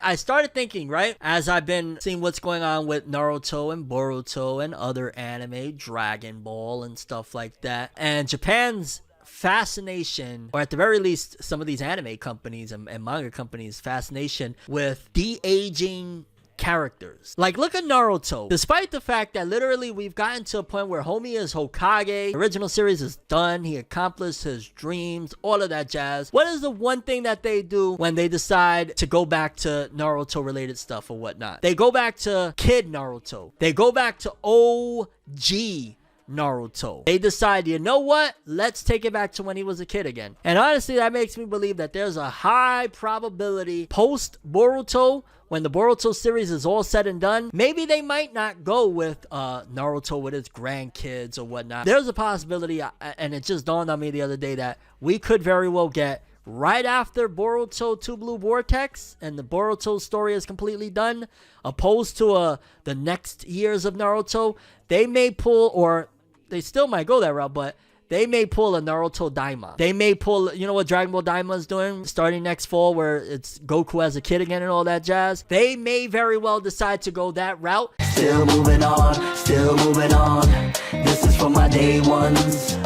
I started thinking, right, as I've been seeing what's going on with Naruto and Boruto and other anime, Dragon Ball and stuff like that, and Japan's fascination, or at the very least some of these anime companies and manga companies' fascination with de-aging characters. Like, look at Naruto. Despite the fact that literally we've gotten to a point where homie is Hokage, the original series is done, he accomplished his dreams, all of that jazz. What is the one thing that they do when they decide to go back to Naruto related stuff or whatnot? They go back to Kid Naruto. They go back to OG Naruto. They decide, you know what? Let's take it back to when he was a kid again. And honestly, that makes me believe that there's a high probability post Boruto, when the Boruto series is all said and done, maybe they might not go with Naruto with his grandkids or whatnot. There's a possibility, and it just dawned on me the other day, that we could very well get right after Boruto 2 Blue Vortex and the Boruto story is completely done, opposed to the next years of Naruto. They may pull, or they still might go that route, but they may pull a Naruto Daima. They may pull, you know what Dragon Ball Daima is doing starting next fall, where it's Goku as a kid again and all that jazz. They may very well decide to go that route. Still moving on, still moving on. This is for my day ones.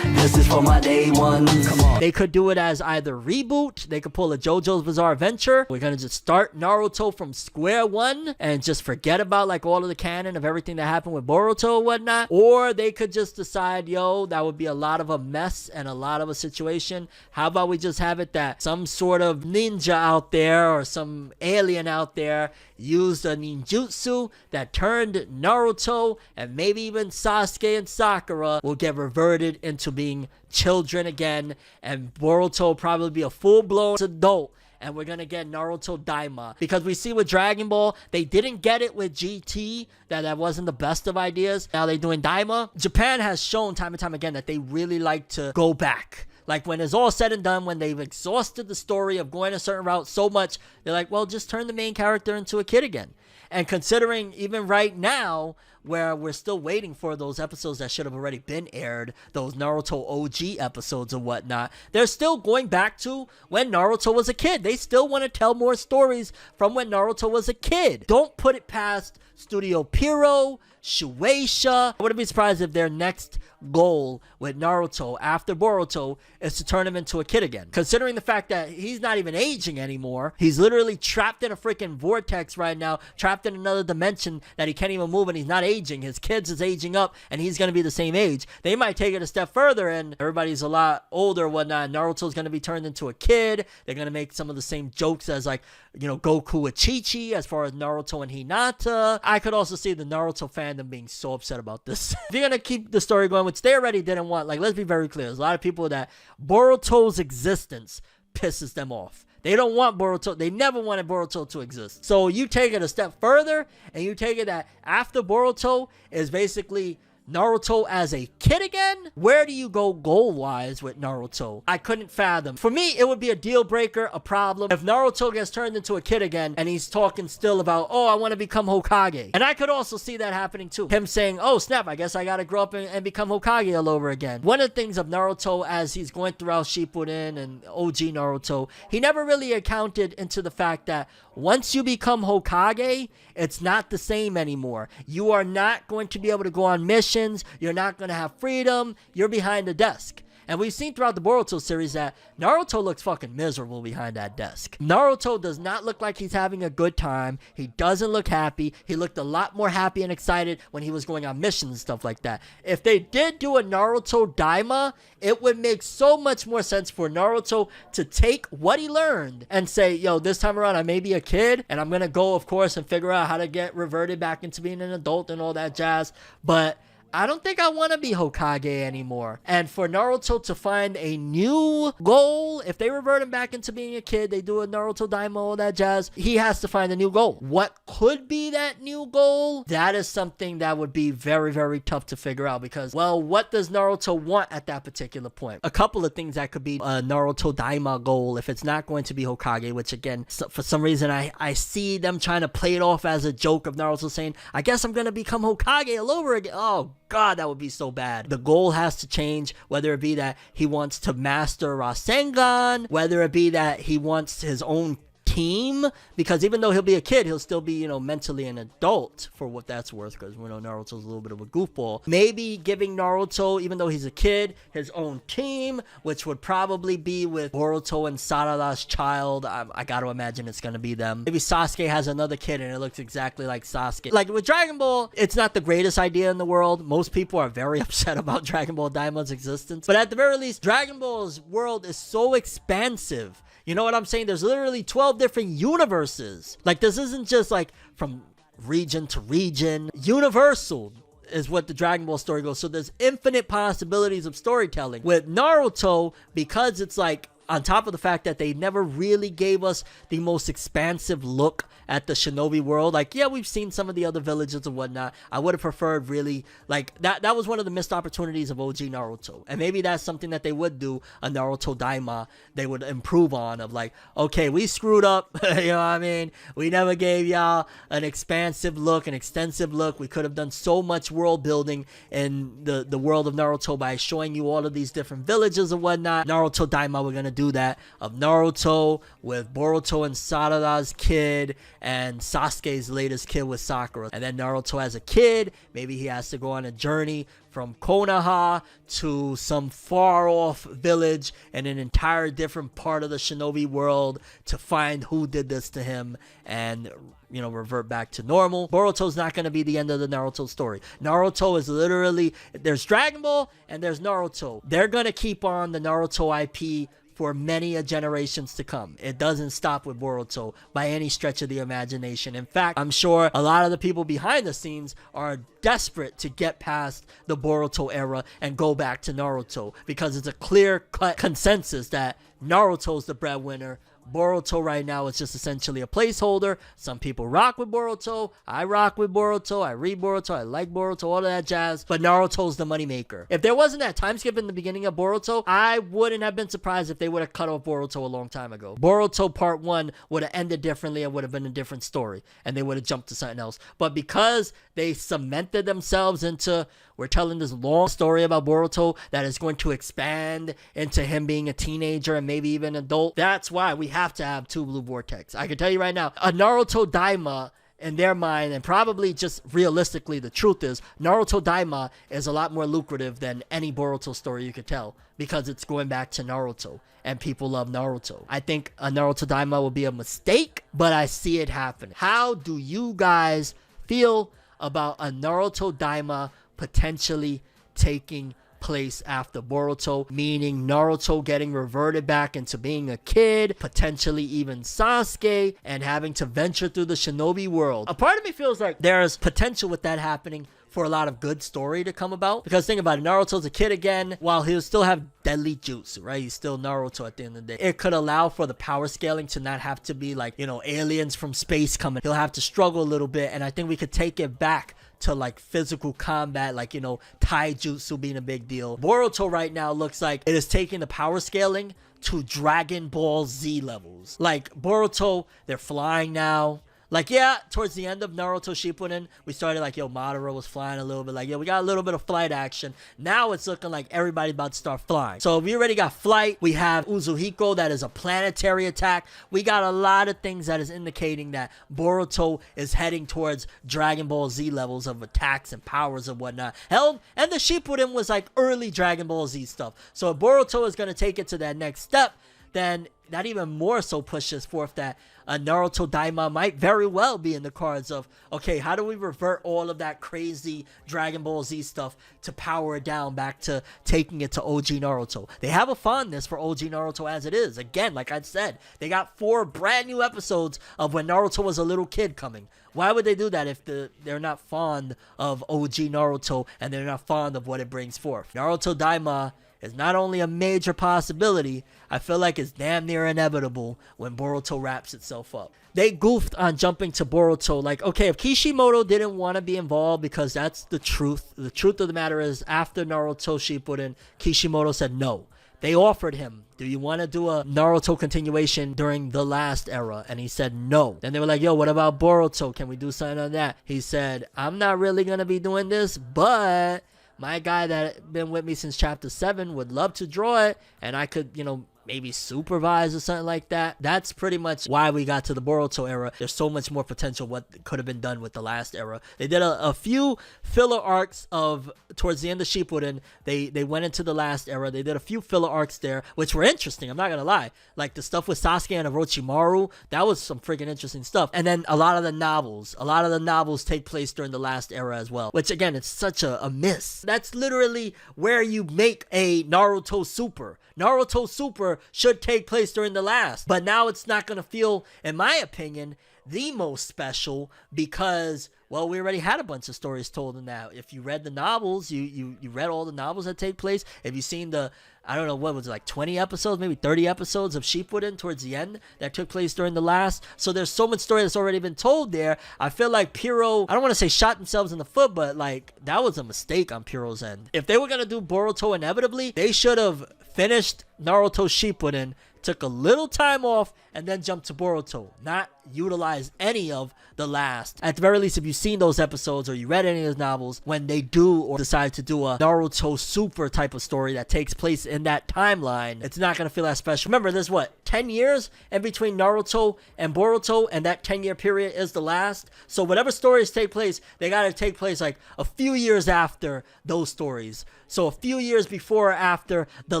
This is for my day ones. Come on. They could do it as either reboot. They could pull a JoJo's Bizarre Adventure. We're gonna just start Naruto from square one and just forget about like all of the canon of everything that happened with Boruto and whatnot. Or they could just decide, yo, that would be a lot of a mess and a lot of a situation. How about we just have it that some sort of ninja out there or some alien out there used a ninjutsu that turned Naruto and maybe even Sasuke and Sakura will get reverted into being children again, and Boruto will probably be a full-blown adult, and we're gonna get Naruto Daima. Because we see with Dragon Ball, they didn't get it with GT, that wasn't the best of ideas. Now they're doing Daima. Japan has shown time and time again that they really like to go back. Like, when it's all said and done, when they've exhausted the story of going a certain route so much, they're like, well, just turn the main character into a kid again. And considering even right now, where we're still waiting for those episodes that should have already been aired, those Naruto OG episodes and whatnot, they're still going back to when Naruto was a kid. They still want to tell more stories from when Naruto was a kid. Don't put it past Studio Pierrot, Shueisha. I wouldn't be surprised if their next goal with Naruto after Boruto is to turn him into a kid again. Considering the fact that he's not even aging anymore. He's literally trapped in a freaking vortex right now, trapped in another dimension that he can't even move, and he's not aging. His kids is aging up and he's going to be the same age. They might take it a step further and everybody's a lot older and whatnot. Naruto's going to be turned into a kid. They're going to make some of the same jokes as, like, you know, Goku with Chi-Chi as far as Naruto and Hinata. I could also see the Naruto fandom being so upset about this. If you're going to keep the story going, which they already didn't want, like, let's be very clear. There's a lot of people that Boruto's existence pisses them off. They don't want Boruto. They never wanted Boruto to exist. So you take it a step further and you take it that after Boruto is basically Naruto as a kid again. Where do you go goal-wise with Naruto? I couldn't fathom. For me, it would be a deal breaker, a problem, if Naruto gets turned into a kid again and he's talking still about, oh, I want to become Hokage. And I could also see that happening too. Him saying, oh, snap, I guess I gotta grow up and become Hokage all over again. One of the things of Naruto as he's going throughout Shippuden and OG Naruto, he never really accounted into the fact that once you become Hokage, it's not the same anymore. You are not going to be able to go on missions. You're not going to have freedom. You're behind the desk. And we've seen throughout the Boruto series that Naruto looks fucking miserable behind that desk. Naruto does not look like he's having a good time. He doesn't look happy. He looked a lot more happy and excited when he was going on missions and stuff like that. If they did do a Naruto Daima, it would make so much more sense for Naruto to take what he learned and say, yo, this time around I may be a kid and I'm gonna go, of course, and figure out how to get reverted back into being an adult and all that jazz, but I don't think I want to be Hokage anymore. And for Naruto to find a new goal, if they revert him back into being a kid, they do a Naruto Daima, all that jazz, he has to find a new goal. What could be that new goal? That is something that would be very, very tough to figure out because, well, what does Naruto want at that particular point? A couple of things that could be a Naruto Daima goal if it's not going to be Hokage, which again, for some reason, I see them trying to play it off as a joke of Naruto saying, I guess I'm going to become Hokage all over again. Oh, God, that would be so bad. The goal has to change, whether it be that he wants to master Rasengan, whether it be that he wants his own team, because even though he'll be a kid, he'll still be, you know, mentally an adult for what that's worth, because we know Naruto's a little bit of a goofball. Maybe giving Naruto, even though he's a kid, his own team, which would probably be with Boruto and Sarada's child. I gotta imagine it's gonna be them. Maybe Sasuke has another kid and it looks exactly like Sasuke. Like with Dragon Ball, it's not the greatest idea in the world. Most people are very upset about Dragon Ball Daima's existence, but at the very least, Dragon Ball's world is so expansive. You know what I'm saying? There's literally 12 different universes. Like, this isn't just like from region to region. Universal is what the Dragon Ball story goes. So there's infinite possibilities of storytelling. With Naruto, because it's like, on top of the fact that they never really gave us the most expansive look at the shinobi world. Like, yeah, we've seen some of the other villages and whatnot. I would have preferred really, like, that was one of the missed opportunities of OG Naruto. And maybe that's something that they would do, a Naruto Daima, they would improve on, of like, okay, we screwed up, you know what I mean? We never gave y'all an expansive look, an extensive look. We could have done so much world building in the world of Naruto by showing you all of these different villages and whatnot. Naruto Daima, we're gonna do that, of Naruto with Boruto and Sarada's kid and Sasuke's latest kid with Sakura. And then Naruto as a kid, maybe he has to go on a journey from Konoha to some far off village in an entire different part of the shinobi world to find who did this to him and, you know, revert back to normal. Boruto's not going to be the end of the Naruto story. Naruto is literally, there's Dragon Ball and there's Naruto. They're going to keep on the Naruto IP for many generations to come. It doesn't stop with Boruto by any stretch of the imagination. In fact, I'm sure a lot of the people behind the scenes are desperate to get past the Boruto era and go back to Naruto, because it's a clear-cut consensus that Naruto's the breadwinner. Boruto right now is just essentially a placeholder. Some people rock with Boruto. I rock with Boruto. I read Boruto. I like Boruto, all of that jazz. But Naruto's the moneymaker. If there wasn't that time skip in the beginning of Boruto, I wouldn't have been surprised if they would have cut off Boruto a long time ago. Boruto Part 1 would have ended differently and would have been a different story. And they would have jumped to something else. But because they cemented themselves into, we're telling this long story about Boruto that is going to expand into him being a teenager and maybe even an adult, that's why we have to have two Blue Vortex. I can tell you right now, a Naruto Daima in their mind, and probably just realistically, the truth is, Naruto Daima is a lot more lucrative than any Boruto story you could tell, because it's going back to Naruto, and people love Naruto. I think a Naruto Daima will be a mistake, but I see it happening. How do you guys feel about a Naruto Daima potentially taking place after Boruto, meaning Naruto getting reverted back into being a kid, potentially even Sasuke, and having to venture through the shinobi world? A part of me feels like there's potential with that happening for a lot of good story to come about, because think about it, Naruto's a kid again, while he'll still have deadly jutsu, right? He's still Naruto at the end of the day. It could allow for the power scaling to not have to be like, you know, aliens from space coming. He'll have to struggle a little bit, and I think we could take it back to like physical combat, like, you know, taijutsu being a big deal. Boruto right now looks like it is taking the power scaling to Dragon Ball Z levels. Like Boruto, they're flying now. Like, yeah, towards the end of Naruto Shippuden, we started like, yo, Madara was flying a little bit. Like, yo, we got a little bit of flight action. Now it's looking like everybody's about to start flying. So we already got flight. We have Uzuhiko, that is a planetary attack. We got a lot of things that is indicating that Boruto is heading towards Dragon Ball Z levels of attacks and powers and whatnot. Hell, and the Shippuden was like early Dragon Ball Z stuff. So if Boruto is going to take it to that next step, then that even more so pushes forth that a Naruto Daima might very well be in the cards of, okay, how do we revert all of that crazy Dragon Ball Z stuff to power it down back to taking it to OG Naruto? They have a fondness for OG Naruto as it is. Again, like I said, they got 4 brand new episodes of when Naruto was a little kid coming. Why would they do that if they're not fond of OG Naruto and they're not fond of what it brings forth? Naruto Daima is not only a major possibility, I feel like it's damn near inevitable when Boruto wraps itself up. They goofed on jumping to Boruto. Like, okay, if Kishimoto didn't want to be involved, because that's the truth. The truth of the matter is, after Naruto Shippuden, Kishimoto said no. They offered him, do you want to do a Naruto continuation during the last era? And he said no. Then they were like, yo, what about Boruto? Can we do something on that? He said, I'm not really going to be doing this, but my guy that been with me since chapter 7 would love to draw it, and I could, you know, maybe supervise or something like that. That's pretty much why we got to the Boruto era. There's so much more potential what could have been done with the last era. They did a few filler arcs of towards the end of Shippuden. They went into the last era. They did a few filler arcs there, which were interesting. I'm not gonna lie. Like the stuff with Sasuke and Orochimaru, that was some freaking interesting stuff. And then a lot of the novels take place during the last era as well, which again, it's such a miss. That's literally where you make a Naruto Super. Naruto Super should take place during the last, but now it's not going to feel, in my opinion, the most special because, well, we already had a bunch of stories told in that. If you read the novels, you read all the novels that take place. If you've seen the, I don't know, what was it, like 20 episodes, maybe 30 episodes of Shippuden towards the end that took place during the last. So there's so much story that's already been told there. I feel like Piro, I don't want to say shot themselves in the foot, but like that was a mistake on Piro's end. If they were going to do Boruto inevitably, they should have finished Naruto Shippuden, took a little time off, and then jumped to Boruto. Not utilize any of the last. At the very least, if you've seen those episodes or you read any of those novels, when they do or decide to do a Naruto Super type of story that takes place in that timeline, it's not going to feel that special. Remember, there's what, 10 years in between Naruto and Boruto, and that 10-year period is the last. So whatever stories take place, they got to take place like a few years after those stories. So a few years before or after the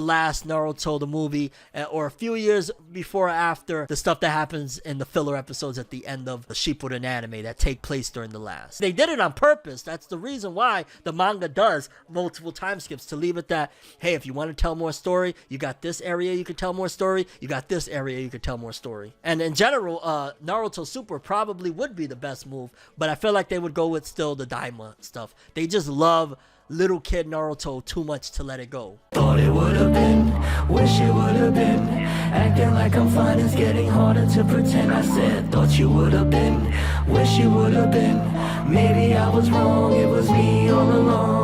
last Naruto, the movie, or a few years before or after the stuff that happens in the filler episodes at the end of the Shippuden anime that take place during the last. They did it on purpose. That's the reason why the manga does multiple time skips, to leave it that, hey, if you want to tell more story, you got this area you can tell more story, you got this area you can tell more story. And in general, Naruto Super probably would be the best move, but I feel like they would go with still the Daima stuff. They just love little kid Naruto too much to let it go. Thought it would have been, wish it would have been. Acting like I'm fine is getting harder to pretend. I said, thought you would have been, wish you would have been. Maybe I was wrong, it was me all along.